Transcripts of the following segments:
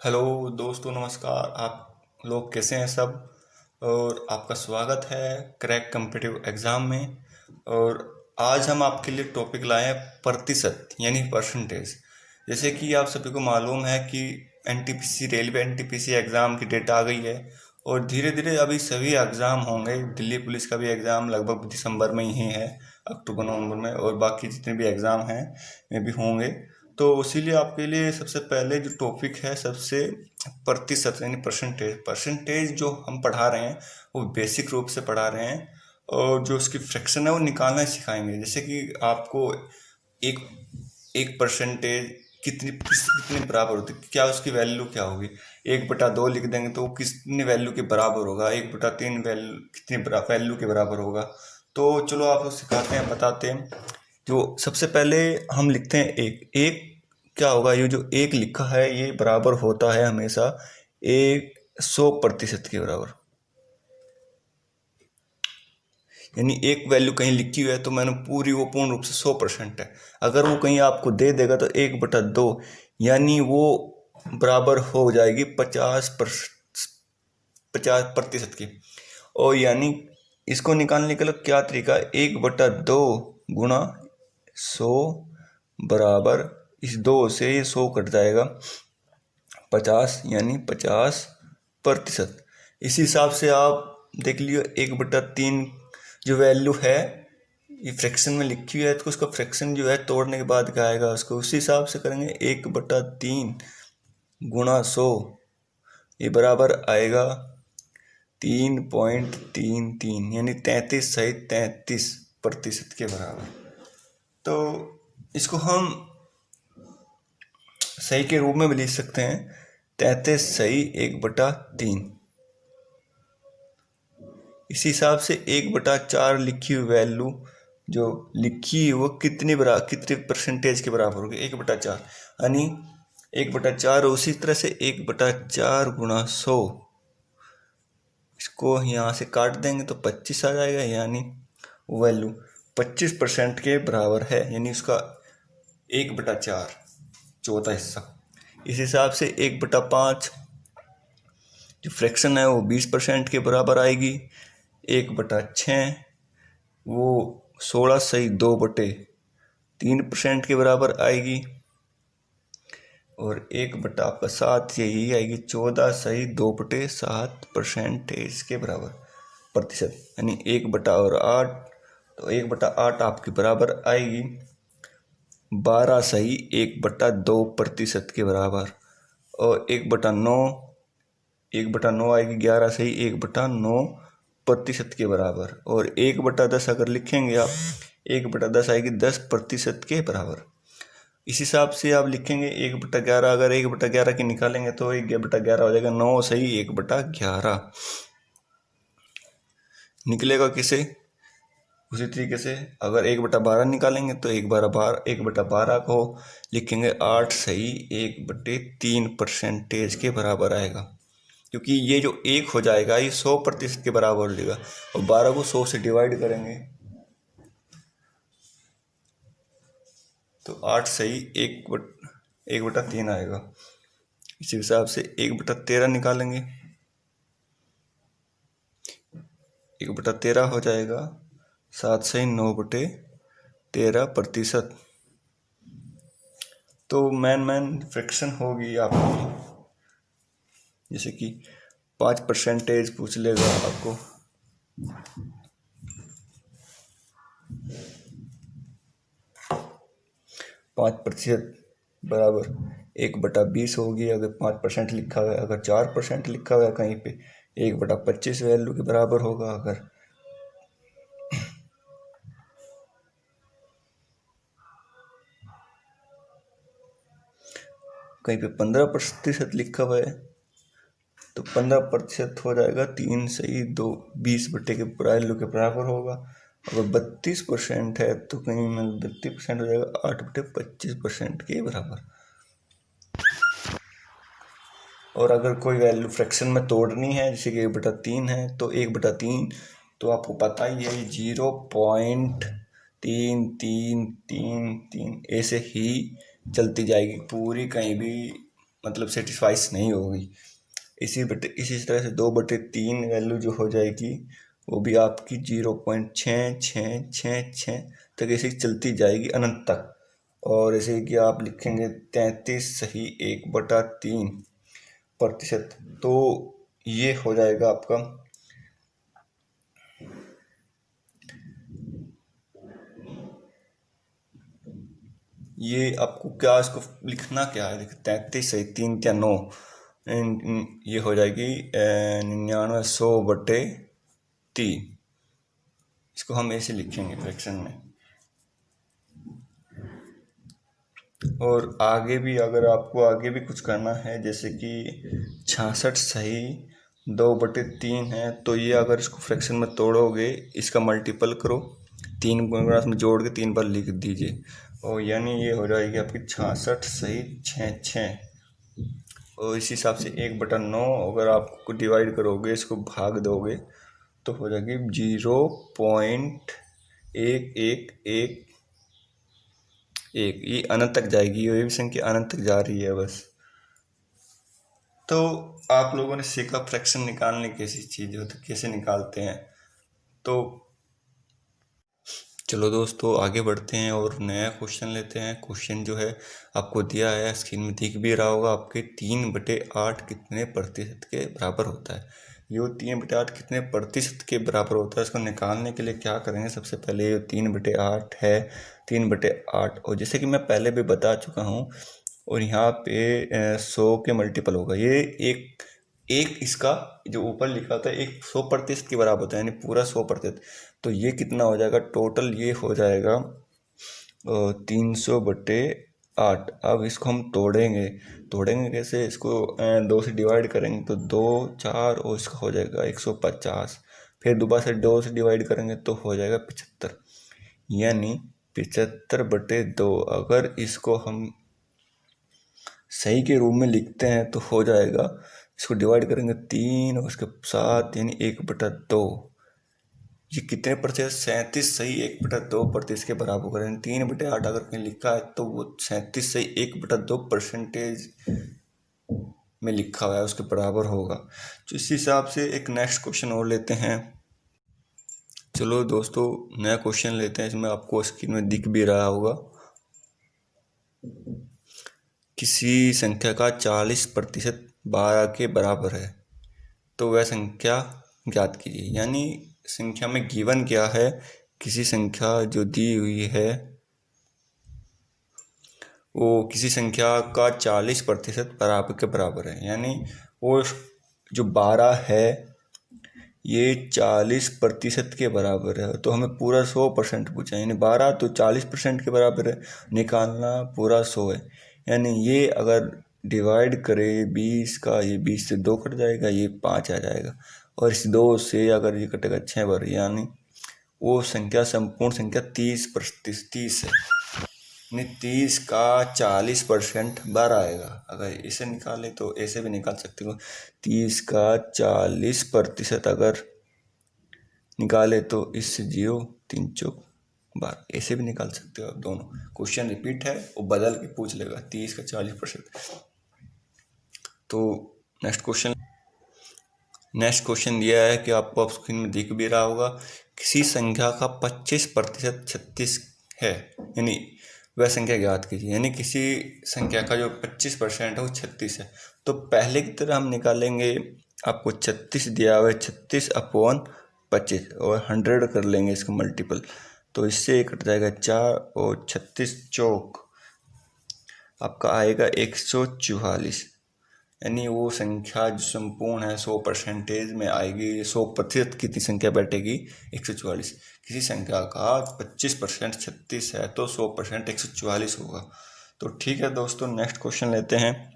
Hello दोस्तों, नमस्कार। आप लोग कैसे हैं सब। और आपका स्वागत है क्रैक कम्पिटिटिव एग्ज़ाम में। और आज हम आपके लिए टॉपिक लाए हैं प्रतिशत यानी परसेंटेज। जैसे कि आप सभी को मालूम है कि एनटीपीसी रेलवे एनटीपीसी एग्ज़ाम की डेट आ गई है और धीरे धीरे अभी सभी एग्ज़ाम होंगे। दिल्ली पुलिस का भी एग्ज़ाम लगभग दिसंबर में ही है, अक्टूबर नवंबर में, और बाकी जितने भी एग्ज़ाम हैं वे भी होंगे। तो इसीलिए आपके लिए सबसे पहले जो टॉपिक है सबसे प्रतिशत यानी परसेंटेज। परसेंटेज जो हम पढ़ा रहे हैं वो बेसिक रूप से पढ़ा रहे हैं और जो उसकी फ्रैक्शन है वो निकालना सिखाएंगे। जैसे कि आपको एक एक परसेंटेज कितने बराबर होती है, क्या उसकी वैल्यू क्या होगी। 1/2 लिख देंगे तो वो कितनी वैल्यू के बराबर होगा। 1/3 वैल्यू कितनी वैल्यू के बराबर होगा। तो चलो आपको सिखाते हैं, बताते हैं। जो सबसे पहले हम लिखते हैं एक एक क्या होगा। ये जो एक लिखा है ये बराबर होता है हमेशा 100% के बराबर। यानी एक वैल्यू कहीं लिखी हुई है तो मैंने पूरी वो पूर्ण रूप से 100% है। अगर वो कहीं आपको दे देगा तो 1/2 यानी वो बराबर हो जाएगी 50% की। और यानी इसको निकालने के लिए क्या तरीका है, 1/2 गुणा 100 बराबर इस 2 से ये 100 कट जाएगा 50 यानी 50%। इस हिसाब से आप देख लियो 1/3 जो वैल्यू है ये फ्रैक्शन में लिखी हुई है तो उसका फ्रैक्शन जो है तोड़ने के बाद क्या आएगा उसको उसी हिसाब से करेंगे। 1/3 गुणा 100 ये बराबर आएगा 3.33 यानी 33 के बराबर। तो इसको हम सही के रूप में भी लिख सकते हैं 33 1/3। इसी हिसाब से 1/4 लिखी हुई वैल्यू जो लिखी है वो कितनी परसेंटेज के बराबर होगी 1/4 यानी 1/4। उसी तरह से 1/4 गुणा 100 इसको यहाँ से काट देंगे तो 25 आ जाएगा यानी वैल्यू 25% के बराबर है यानी उसका 1/4 चौथा हिस्सा। इस हिसाब से 1/5 जो फ्रैक्शन है वो 20% के बराबर आएगी। 1/6 वो 16/2/3% के बराबर आएगी। और 1/7 यही आएगी 14/2/7% के बराबर प्रतिशत यानी 1/8। तो 1/8 आपके बराबर आएगी 12/1/2% के बराबर। और 1/9 आएगी 11/1/9% के बराबर। और 1/10 अगर लिखेंगे आप 1/10 आएगी 10% के बराबर। इस हिसाब से आप लिखेंगे 1/11। अगर 1/11 की निकालेंगे तो 1/11 हो जाएगा 9/1/11 निकलेगा। किसे उसी तरीके से अगर 1/12 निकालेंगे तो 1/12 को लिखेंगे 8/1/3% के बराबर आएगा। क्योंकि ये जो 1 हो जाएगा ये 100% के बराबर हो जाएगा और 12 को 100 से डिवाइड करेंगे तो 8/1/3 आएगा। इसी हिसाब से 1/13 निकालेंगे 1/13 हो जाएगा 7/9/13%। तो मैन फ्रैक्शन होगी आपकी। जैसे कि 5% पूछ लेगा आपको 5% बराबर 1/20 होगी। अगर 5% लिखा हुआ है, अगर 4% लिखा हुआ है कहीं पे 1/25 वैल्यू के बराबर होगा। अगर कहीं पे 15% लिखा हुआ है तो 15% हो जाएगा 3/20 के वैल्यू के बराबर होगा। अगर 32% है तो कहीं में 32% हो जाएगा 8/25% के बराबर। और अगर कोई वैल्यू फ्रैक्शन में तोड़नी है जैसे कि 1/3 है तो 1/3 तो आपको पता ही है 0.3333 ऐसे ही चलती जाएगी पूरी, कहीं भी मतलब सेटिस्फाइस नहीं होगी। इसी तरह से 2/3 वैल्यू जो हो जाएगी वो भी आपकी 0.6666 तक ऐसे चलती जाएगी अनंत तक। और ऐसे कि आप लिखेंगे 33 सही 1/3%, तो ये हो जाएगा आपका ये आपको क्या इसको लिखना क्या है, देखिए 33 सही 3 या 9, ये हो जाएगी 99/100/3। इसको हम ऐसे लिखेंगे फ्रैक्शन में। और आगे भी अगर आपको आगे भी कुछ करना है, जैसे कि 66 सही 2/3 है, तो ये अगर इसको फ्रैक्शन में तोड़ोगे, इसका मल्टीपल करो, 3 गुणा में जोड़ के 3 बार लिख दीजिए, और यानी ये हो जाएगी आपकी 66 सही 66। और इस हिसाब से 1/9 अगर आपको डिवाइड करोगे, इसको भाग दोगे, तो हो जाएगी 0.1111। ये अनंत तक जाएगी, ये भी संख्या अनंत तक जा रही है बस। तो आप लोगों ने सीखा फ्रैक्शन निकालने कैसी चीज़ हो, तो कैसे निकालते हैं। तो चलो दोस्तों आगे बढ़ते हैं और नया क्वेश्चन लेते हैं। क्वेश्चन जो है आपको दिया है, स्क्रीन में दिख भी रहा होगा आपके, 3/8 कितने प्रतिशत के बराबर होता है। ये 3/8 कितने प्रतिशत के बराबर होता है, इसको निकालने के लिए क्या करेंगे, सबसे पहले ये 3/8 है, 3/8, और जैसे कि मैं पहले भी बता चुका हूँ, और यहाँ पे 100 के मल्टीपल होगा, ये एक इसका जो ऊपर लिखा होता है 100% के बराबर होता है, यानी पूरा 100%। तो ये कितना हो जाएगा टोटल, ये हो जाएगा 300/8। अब इसको हम तोड़ेंगे कैसे, इसको 2 से डिवाइड करेंगे तो 2 4, और इसका हो जाएगा 150। फिर दोबारा से 2 से डिवाइड करेंगे तो हो जाएगा 75, यानी 75/2। अगर इसको हम सही के रूप में लिखते हैं तो हो जाएगा, इसको डिवाइड करेंगे 3 और उसके साथ, यानी 1/2। ये कितने प्रतिशत, 37 सही 1/2% के बराबर होगा। यानी 3/8 अगर कहीं लिखा है तो वो 37 सही 1/2% में लिखा हुआ है, उसके बराबर होगा। तो इस हिसाब से एक नेक्स्ट क्वेश्चन और लेते हैं। चलो दोस्तों नया क्वेश्चन लेते हैं, इसमें आपको स्क्रीन में दिख भी रहा होगा। किसी संख्या का 40% 12 के बराबर है, तो वह संख्या ज्ञात कीजिए। यानी संख्या में गिवन क्या है, किसी संख्या जो दी हुई है वो किसी संख्या का 40% बराबर के बराबर है, यानी वो जो 12 है ये 40% के बराबर है। तो हमें पूरा 100% पूछा, यानी 12 तो 40% के बराबर है, निकालना पूरा 100 है। यानी ये अगर डिवाइड करे 20 का, ये 20 से 2 कट जाएगा, ये 5 आ जाएगा, और इस 2 से अगर ये कटेगा 6 बार, यानी वो संख्या संपूर्ण संख्या 30% है, यानी 30 का 40% 12 आएगा। अगर इसे निकाले तो ऐसे भी निकाल सकते हो, 30 का 40% अगर निकाले तो इससे 0 3 चौक 12, ऐसे भी निकाल सकते हो आप। दोनों क्वेश्चन रिपीट है, वो बदल के पूछ लेगा 30 का 40%। तो नेक्स्ट क्वेश्चन दिया है कि आपको आप स्क्रीन में दिख भी रहा होगा, किसी संख्या का 25% 36 है, यानी वह संख्या ज्ञात कीजिए। यानी किसी संख्या का जो 25% है वो 36 है। तो पहले की तरह हम निकालेंगे, आपको 36 दिया हुआ है, 36/25 और 100 कर लेंगे इसका मल्टीपल, तो इससे कट जाएगा 4 और 36 चौक आपका आएगा 144। यानी वो संख्या जो संपूर्ण है 100% में आएगी, 100% कितनी संख्या बैठेगी 144। किसी संख्या का 25% 36 है तो 100% 144 होगा। तो ठीक है दोस्तों नेक्स्ट क्वेश्चन लेते हैं।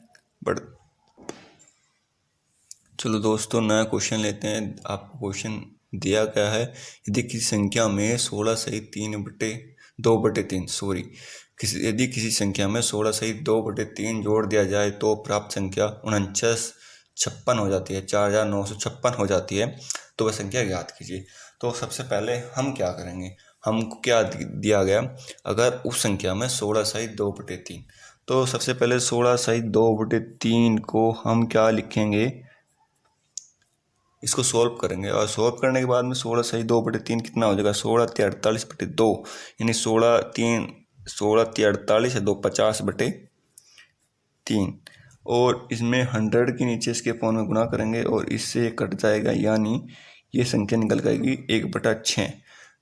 चलो दोस्तों नया क्वेश्चन लेते हैं। आपको क्वेश्चन दिया गया है, यदि किसी संख्या में 16 सही 2/3 यदि किसी संख्या में 16 सही 2/3 जोड़ दिया जाए तो प्राप्त संख्या 4956 हो जाती है, 4956 हो जाती है, तो वह संख्या ज्ञात कीजिए। तो सबसे पहले हम क्या करेंगे, हमको क्या दिया गया, अगर उस संख्या में 16 सही 2/3, तो सबसे पहले 16/2/3 को हम क्या लिखेंगे, इसको सॉल्व करेंगे और सॉल्व करने के बाद में 16/2/3 कितना हो जाएगा, 16×3=48/2 यानी 16×3 2 50/3 और इसमें 100 के नीचे इसके पौन में गुना करेंगे और इससे कट जाएगा, यानी ये संख्या निकल जाएगी 1/6।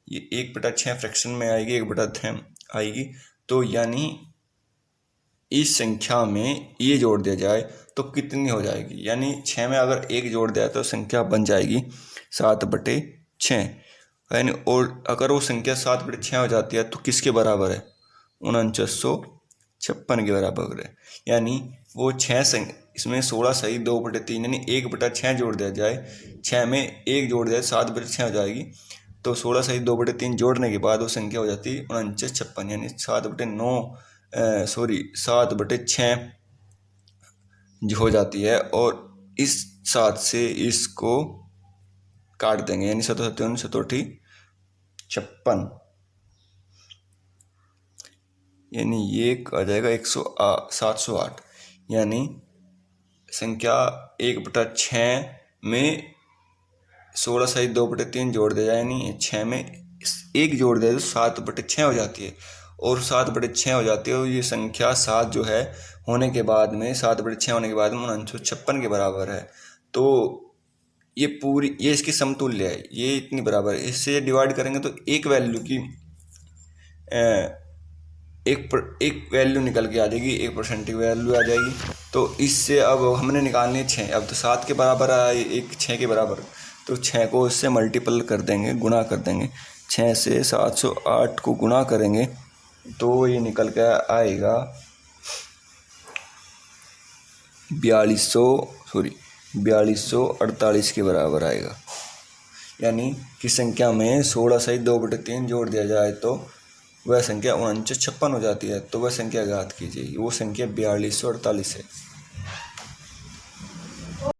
ये 1/6 फ्रैक्शन में आएगी, 1/6 आएगी। तो यानी इस संख्या में ये जोड़ दिया जाए तो कितनी हो जाएगी, यानी 6 में अगर 1 जोड़ दिया तो संख्या बन जाएगी 7/6 यानी। और अगर वो संख्या 7/6 हो जाती है तो किसके बराबर है, 4956 के बराबर है। यानी वो 6 इसमें 16/2/3 यानी 1/6 जोड़ दिया जाए, 6 में 1 जोड़ दिया 7/6 हो जाएगी। तो 16/2/3 जोड़ने के बाद वो संख्या हो जाती है 4956 यानी 7/6 हो जाती है। और इस 7 से इसको काट देंगे यानी 7×7=56 यानी ये आ जाएगा 708 यानी संख्या 1/6 में 16/2/3 जोड़ दिया जाए, यानी 6 में 1 जोड़ दिया तो 7/6 हो जाती है और 7/6 हो जाती है। और ये संख्या 7 जो है होने के बाद में 7/6 होने के बाद में 4956 के बराबर है। तो ये पूरी ये इसकी समतुल्य है, ये इतनी बराबर है। इससे डिवाइड करेंगे तो एक वैल्यू की एक वैल्यू निकल के आ जाएगी, 1% की वैल्यू आ जाएगी। तो इससे अब हमने निकालनी है 6, अब तो 7 के बराबर आए, एक 6 के बराबर, तो 6 को इससे मल्टीपल कर देंगे, गुना कर देंगे। 6 से 708 को गुना करेंगे तो ये निकल के आएगा 4248 के बराबर आएगा। यानी कि संख्या में 16/2/3 जोड़ दिया जाए तो वह संख्या 4956 हो जाती है। तो वह संख्या ज्ञात कीजिए, वो संख्या 4248 है।